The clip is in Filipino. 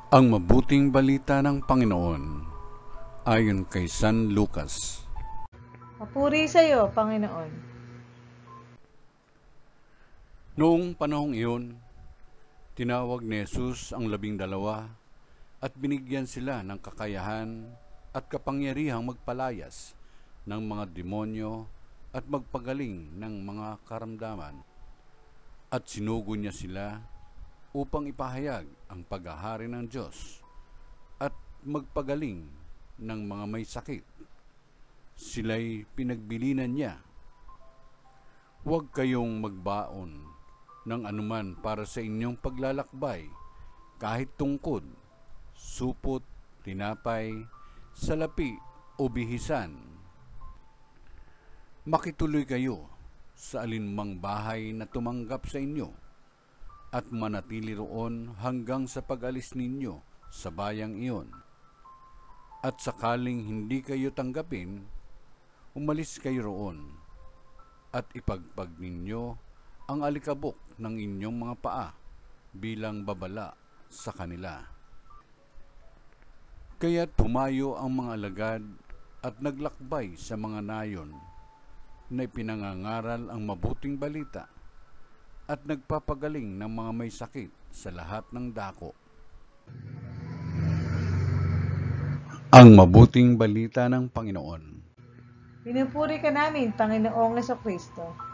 Ang mabuting balita ng Panginoon ayon kay San Lucas. Papuri sa iyo, Panginoon. Noong panahong iyon, tinawag ni Jesus ang 12 at binigyan sila ng kakayahan at kapangyarihang magpalayas ng mga demonyo at magpagaling ng mga karamdaman. At sinugo niya sila upang ipahayag ang paghahari ng Diyos at magpagaling ng mga may sakit. Sila'y pinagbilinan niya. Huwag kayong magbaon ng anuman para sa inyong paglalakbay, kahit tungkod, supot, tinapay, salapi o bihisan. Makituloy kayo sa alinmang bahay na tumanggap sa inyo at manatili roon hanggang sa pag-alis ninyo sa bayang iyon. At sakaling hindi kayo tanggapin, umalis kayo roon at ipagpag ninyo ang alikabok ng inyong mga paa bilang babala sa kanila. Kaya't pumayo ang mga alagad at naglakbay sa mga nayon na ipinangangaral ang mabuting balita at nagpapagaling ng mga may sakit sa lahat ng dako. Ang mabuting balita ng Panginoon. Pinupuri ka namin, Panginoong Kristo.